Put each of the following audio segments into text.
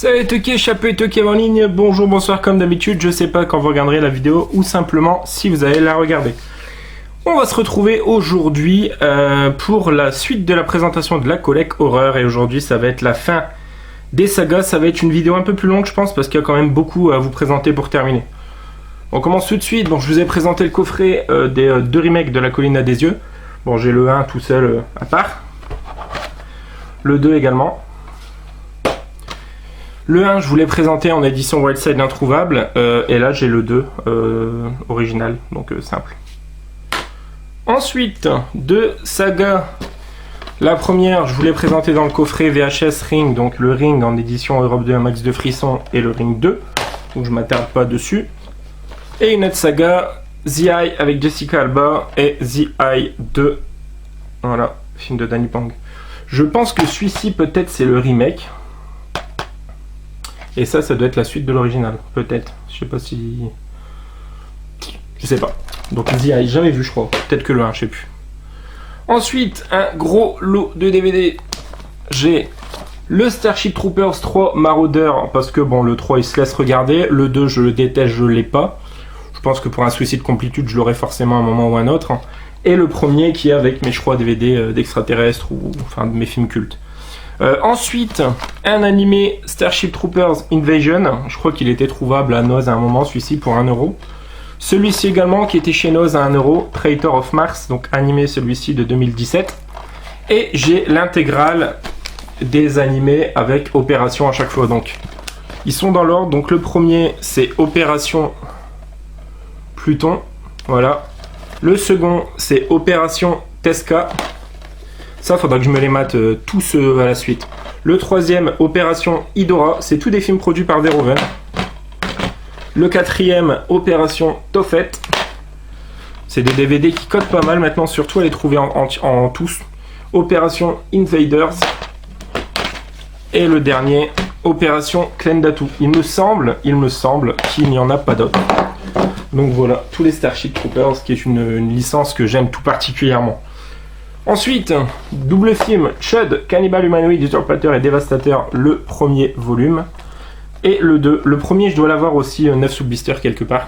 Salut Toki, Chapeau Toki en ligne, bonjour, bonsoir comme d'habitude, je sais pas quand vous regarderez la vidéo ou simplement si vous allez la regarder. On va se retrouver aujourd'hui pour la suite de la présentation de la collecte horreur et aujourd'hui ça va être la fin des sagas, ça va être une vidéo un peu plus longue je pense parce qu'il y a quand même beaucoup à vous présenter pour terminer. On commence tout de suite, bon je vous ai présenté le coffret des deux remakes de La Colline à des yeux. Bon j'ai le 1 tout seul à part, le 2 également. Le 1, je vous l'ai présenté en édition Wildside introuvable, et là j'ai le 2 original, donc simple. Ensuite, deux sagas. La première, je vous l'ai présenté dans le coffret VHS Ring, donc le Ring en édition Europe 2 Max de Frisson et le Ring 2, donc je ne m'attarde pas dessus. Et une autre saga, The Eye avec Jessica Alba et The Eye 2, voilà, film de Danny Pang. Je pense que celui-ci peut-être c'est le remake. Et ça doit être la suite de l'original, peut-être. Je sais pas si... Je sais pas. Donc The Eye, jamais vu je crois. Peut-être que le 1, je sais plus. Ensuite, un gros lot de DVD. J'ai le Starship Troopers 3 Marauder, parce que bon, le 3 il se laisse regarder. Le 2, je le déteste, je l'ai pas. Je pense que pour un souci de complétude, je l'aurai forcément à un moment ou un autre. Et le premier qui est avec mes, je crois, DVD d'extraterrestres ou enfin de mes films cultes. Ensuite, un animé Starship Troopers Invasion, je crois qu'il était trouvable à Noz à un moment, celui-ci pour 1€. Celui-ci également qui était chez Noz à 1€, Traitor of Mars, donc animé celui-ci de 2017. Et j'ai l'intégrale des animés avec Opération à chaque fois, donc ils sont dans l'ordre. Donc le premier c'est Opération Pluton, voilà. Le second c'est Opération Tesca. Ça, faudra que je me les mate tous à la suite. Le troisième, Opération Idora, c'est tous des films produits par Verhoeven. Le quatrième, Opération Tophet. C'est des DVD qui codent pas mal maintenant, surtout à les trouver en tous. Opération Invaders. Et le dernier, Opération Klendatu. Il me semble qu'il n'y en a pas d'autres. Donc voilà, tous les Starship Troopers, qui est une licence que j'aime tout particulièrement. Ensuite, double film, Chud, Cannibal Humanoid, Usurpateur et Dévastateur, le premier volume. Et le 2, le premier je dois l'avoir aussi 9 sous blister quelque part.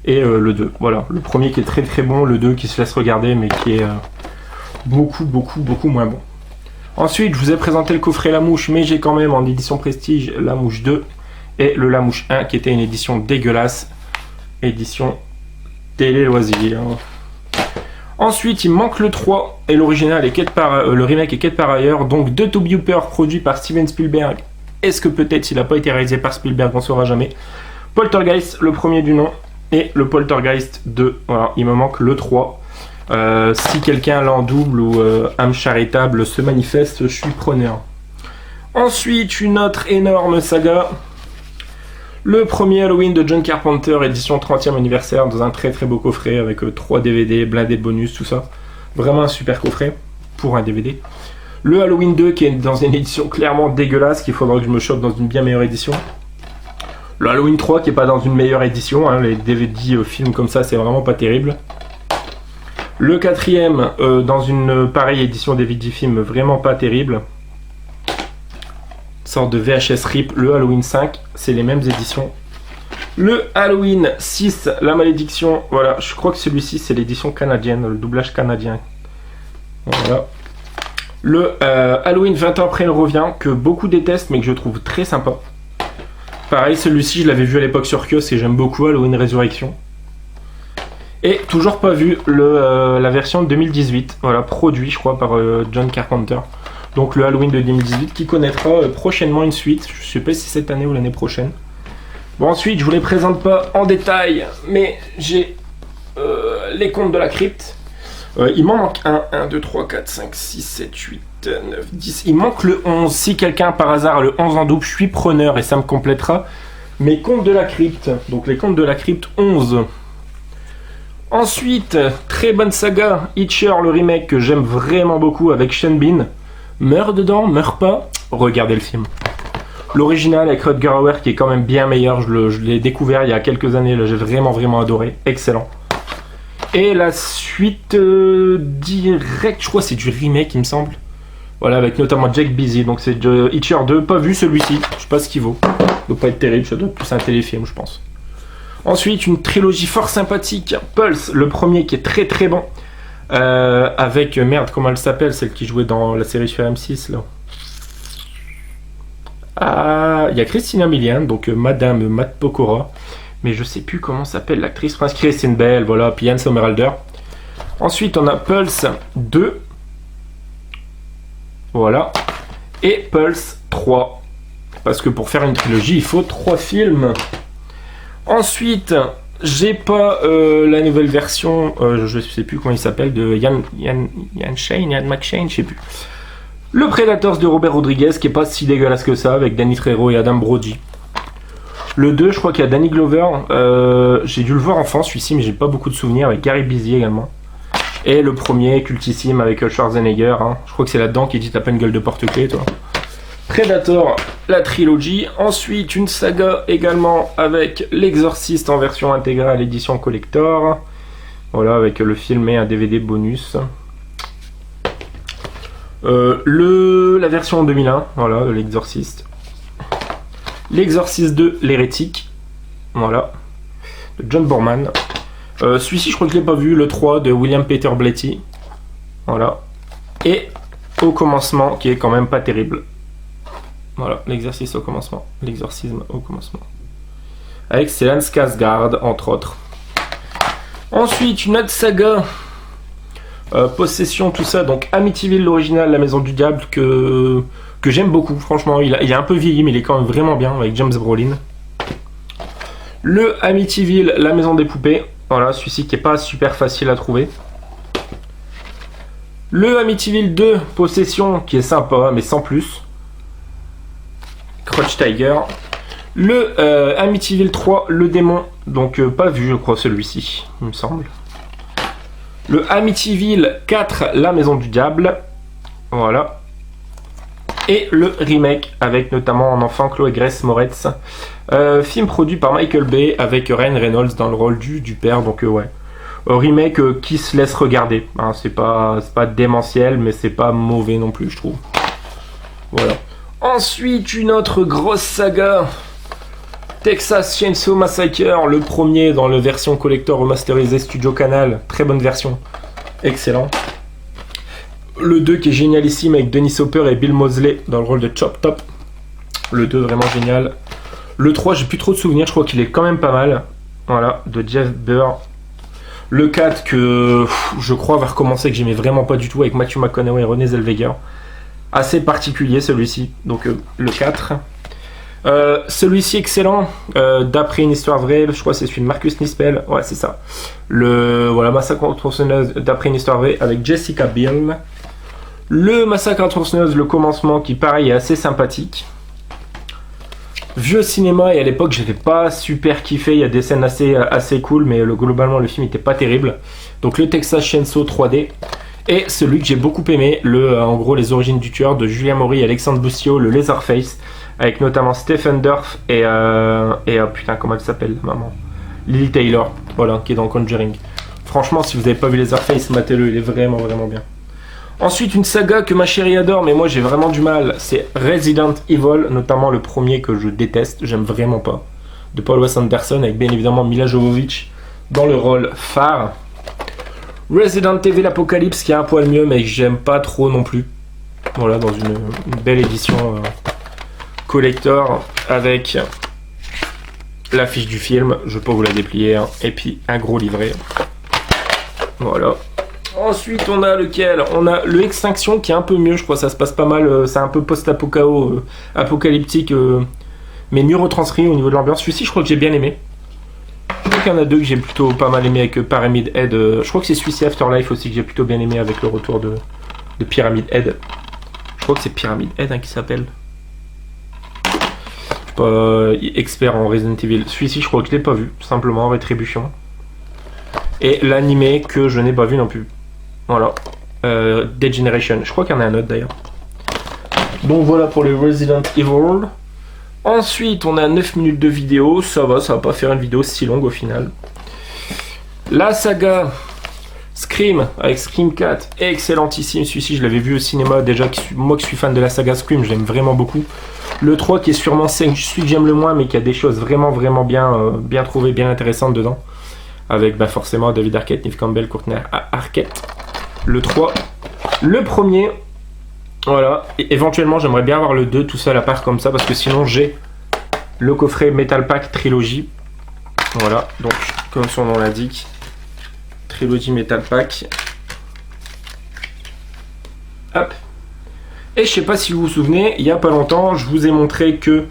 Et le 2, voilà, le premier qui est très très bon, le 2 qui se laisse regarder mais qui est beaucoup moins bon. Ensuite, je vous ai présenté le coffret La Mouche, mais j'ai quand même en édition Prestige La Mouche 2 et le La Mouche 1 qui était une édition dégueulasse, édition télé loisir. Ensuite, il manque le 3 et l'original et le remake est quête par ailleurs. Donc, de Tobe Hooper produit par Steven Spielberg. Est-ce que peut-être s'il n'a pas été réalisé par Spielberg, on ne saura jamais. Poltergeist, le premier du nom, et le Poltergeist 2. Voilà, il me manque le 3. Si quelqu'un l'a en double ou âme charitable se manifeste, je suis preneur. Ensuite, une autre énorme saga. Le premier Halloween de John Carpenter, édition 30e anniversaire, dans un très très beau coffret avec 3 DVD, blindés de bonus, tout ça. Vraiment un super coffret pour un DVD. Le Halloween 2 qui est dans une édition clairement dégueulasse, qu'il faudra que je me chope dans une bien meilleure édition. Le Halloween 3 qui est pas dans une meilleure édition, hein, les DVD films comme ça c'est vraiment pas terrible. Le quatrième dans une pareille édition DVD film vraiment pas terrible. Sorte de VHS RIP, le Halloween 5, c'est les mêmes éditions. Le Halloween 6, La Malédiction, voilà, je crois que celui-ci c'est l'édition canadienne, le doublage canadien. Voilà. Le Halloween 20 ans après il revient, que beaucoup détestent mais que je trouve très sympa. Pareil, celui-ci je l'avais vu à l'époque sur Kios et j'aime beaucoup, Halloween Résurrection. Et toujours pas vu la version de 2018, voilà, produit je crois par John Carpenter. Donc le Halloween de 2018 qui connaîtra prochainement une suite. Je sais pas si cette année ou l'année prochaine. Bon, ensuite je vous les présente pas en détail, mais j'ai les contes de la crypte. Il m'en manque 1, 2, 3, 4, 5, 6, 7, 8, 9, 10. Il manque le 11. Si quelqu'un par hasard a le 11 en double, je suis preneur et ça me complétera. Mes contes de la crypte. Donc les contes de la crypte 11. Ensuite, très bonne saga, Hitcher, le remake que j'aime vraiment beaucoup avec Sean Bean. Meurt dedans, meurt pas, regardez le film. L'original avec Rutger Hauer qui est quand même bien meilleur, je l'ai découvert il y a quelques années, là j'ai vraiment adoré, excellent. Et la suite directe, je crois c'est du remake il me semble, Voilà, avec notamment Jake Busy. Donc c'est Hitcher 2, pas vu celui-ci. Je sais pas ce qu'il vaut. Il doit pas être terrible, ça doit être plus un téléfilm, je pense. Ensuite, une trilogie fort sympathique. Pulse, le premier qui est très très bon. Avec, merde, comment elle s'appelle, celle qui jouait dans la série sur M6, là. Ah, il y a Christina Milian, donc Madame Matt Pokora. Mais je sais plus comment s'appelle l'actrice. Enfin, Kristen Bell, voilà, puis Ian Somerhalder. Ensuite, on a Pulse 2. Voilà. Et Pulse 3. Parce que pour faire une trilogie, il faut 3 films. Ensuite, j'ai pas la nouvelle version, je sais plus comment il s'appelle, de Ian McShane, je sais plus. Le Predators de Robert Rodriguez, qui est pas si dégueulasse que ça, avec Danny Trejo et Adam Brody. Le 2, je crois qu'il y a Danny Glover. J'ai dû le voir enfant, celui-ci, mais j'ai pas beaucoup de souvenirs, avec Gary Busey également. Et le premier, cultissime, avec Schwarzenegger. Hein. Je crois que c'est là-dedans qui dit t'as pas une gueule de porte-clés, toi. Predator, la trilogie. Ensuite, une saga également avec L'Exorciste en version intégrale, édition collector. Voilà, avec le film et un DVD bonus. La version en 2001, voilà, de L'Exorciste. L'Exorciste 2, l'hérétique. Voilà. De John Boorman. Celui-ci, je crois que je l'ai pas vu. Le 3 de William Peter Blatty. Voilà. Et Au commencement, qui est quand même pas terrible. Voilà, l'exercice au commencement. L'exorcisme au commencement. Avec Stellan Skarsgård, entre autres. Ensuite, une autre saga. Possession, tout ça. Donc, Amityville, l'original, La Maison du Diable, que j'aime beaucoup. Franchement, il est un peu vieilli, mais il est quand même vraiment bien, avec James Brolin. Le Amityville, La Maison des Poupées. Voilà, celui-ci qui est pas super facile à trouver. Le Amityville 2, Possession, qui est sympa, mais sans plus. Crouch Tiger. Le Amityville 3, Le Démon. Donc, pas vu, je crois, celui-ci, il me semble. Le Amityville 4, La Maison du Diable. Voilà. Et le remake, avec notamment en enfant Chloé Grace Moretz. Film produit par Michael Bay, avec Ryan Reynolds dans le rôle du père. Donc, ouais. Remake qui se laisse regarder. Hein, c'est pas démentiel, mais c'est pas mauvais non plus, je trouve. Voilà. Ensuite, une autre grosse saga. Texas Chainsaw Massacre, le premier dans la version collector remasterisée Studio Canal. Très bonne version. Excellent. Le 2 qui est génialissime avec Dennis Hopper et Bill Moseley dans le rôle de Chop Top. Le 2 vraiment génial. Le 3, j'ai plus trop de souvenirs, je crois qu'il est quand même pas mal. Voilà, de Jeff Burr. Le 4 que je crois va recommencer, que j'aimais vraiment pas du tout, avec Matthew McConaughey et Renée Zellweger. Assez particulier celui-ci, donc le 4. Celui-ci excellent, d'après une histoire vraie, je crois que c'est celui de Marcus Nispel, ouais c'est ça. Voilà, Massacre à tronçonneuse d'après une histoire vraie avec Jessica Biel. Le Massacre à tronçonneuse, le commencement, qui pareil est assez sympathique. Vieux cinéma, et à l'époque j'avais pas super kiffé, il y a des scènes assez cool, mais globalement le film était pas terrible. Donc le Texas Chainsaw 3D. Et celui que j'ai beaucoup aimé, en gros les origines du tueur de Julien Maury et Alexandre Boussio, le Leatherface, avec notamment Stephen Dorff et putain comment elle s'appelle maman, Lily Taylor, voilà, qui est dans Conjuring. Franchement, si vous n'avez pas vu Leatherface, matez-le, il est vraiment vraiment bien. Ensuite, une saga que ma chérie adore, mais moi j'ai vraiment du mal, c'est Resident Evil, notamment le premier que je déteste, j'aime vraiment pas, de Paul Wes Anderson, avec bien évidemment Mila Jovovich dans le rôle phare. Resident Evil Apocalypse qui est un poil mieux, mais que j'aime pas trop non plus. Voilà, dans une belle édition collector avec l'affiche du film, je peux vous la déplier, hein, et puis un gros livret. Voilà. Ensuite, on a lequel? On a le Extinction qui est un peu mieux, je crois, ça se passe pas mal, c'est un peu post-apocalyptique, mais mieux retranscrit au niveau de l'ambiance. Celui-ci, je crois que j'ai bien aimé. Je crois qu'il y en a deux que j'ai plutôt pas mal aimé avec Pyramid Head. Je crois que c'est celui-ci Afterlife aussi que j'ai plutôt bien aimé avec le retour de Pyramid Head. Je crois que c'est Pyramid Head hein, qui s'appelle. Je suis pas expert en Resident Evil. Celui-ci, je crois que je l'ai pas vu, simplement Rétribution. Et l'animé que je n'ai pas vu non plus. Voilà. Dead Generation. Je crois qu'il y en a un autre d'ailleurs. Donc voilà pour les Resident Evil. Ensuite, on a 9 minutes de vidéo. Ça va pas faire une vidéo si longue au final. La saga Scream avec Scream 4, excellentissime celui-ci, je l'avais vu au cinéma déjà, moi qui suis fan de la saga Scream, j'aime vraiment beaucoup. Le 3 qui est sûrement celui que j'aime le moins mais qui a des choses vraiment bien trouvées, bien intéressantes dedans. Avec forcément David Arquette, Neve Campbell, Courtney Arquette. Le 3, le premier, voilà, et éventuellement j'aimerais bien avoir le 2 tout seul à part comme ça parce que sinon j'ai le coffret Metal Pack Trilogy. Voilà, donc comme son nom l'indique, Trilogy Metal Pack. Hop. Et je sais pas si vous vous souvenez, il y a pas longtemps, je vous ai montré que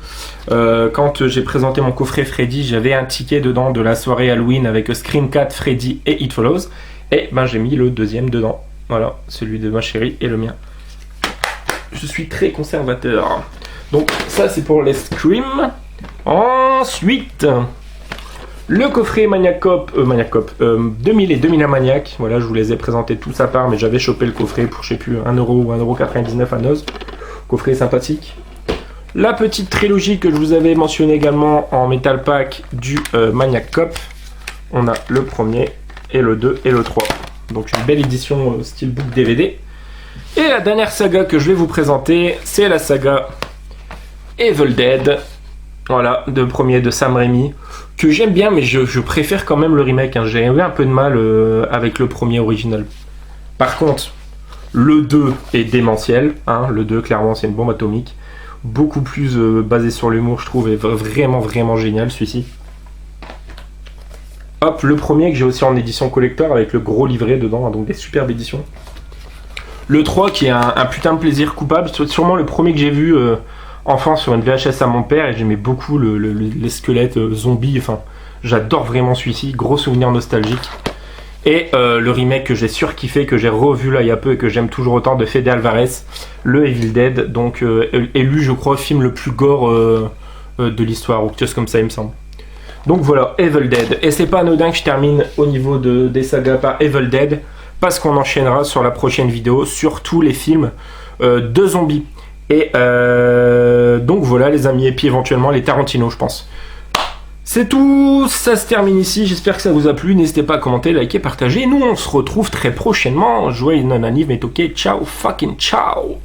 quand j'ai présenté mon coffret Freddy, j'avais un ticket dedans de la soirée Halloween avec Scream 4, Freddy et It Follows. Et j'ai mis le deuxième dedans. Voilà, celui de ma chérie et le mien. Je suis très conservateur. Donc ça c'est pour les Scream. Ensuite, le coffret Maniac Cop 2000 et 2001 Maniac. Voilà, je vous les ai présentés tous à part, mais j'avais chopé le coffret pour, je sais plus, 1€ ou 1,99€ à Noz. Coffret sympathique. La petite trilogie que je vous avais mentionné également en Metal Pack du Maniac Cop. On a le premier, et le 2 et le 3. Donc une belle édition steelbook DVD. Et la dernière saga que je vais vous présenter, c'est la saga Evil Dead. Voilà, le premier de Sam Raimi, que j'aime bien, mais je préfère quand même le remake. Hein. J'ai eu un peu de mal avec le premier original. Par contre, le 2 est démentiel. Hein. Le 2, clairement, c'est une bombe atomique. Beaucoup plus basé sur l'humour, je trouve, et vraiment génial, celui-ci. Hop, le premier que j'ai aussi en édition collector, avec le gros livret dedans, hein, donc des superbes éditions. Le 3, qui est un putain de plaisir coupable. C'est sûrement le premier que j'ai vu... enfant sur une VHS à mon père et j'aimais beaucoup les squelettes zombies, enfin j'adore vraiment celui-ci, gros souvenir nostalgique. Et le remake que j'ai surkiffé, que j'ai revu là il y a peu et que j'aime toujours autant, de Fede Alvarez, le Evil Dead, donc élu je crois film le plus gore de l'histoire ou quelque chose comme ça il me semble. Donc voilà, Evil Dead, et c'est pas anodin que je termine au niveau des sagas par Evil Dead, parce qu'on enchaînera sur la prochaine vidéo sur tous les films de zombies. Et donc voilà les amis, et puis éventuellement les Tarantino je pense. C'est tout, ça se termine ici, j'espère que ça vous a plu, n'hésitez pas à commenter, liker, partager, nous on se retrouve très prochainement, joyeux non-anniv, mais ok, ciao, fucking ciao.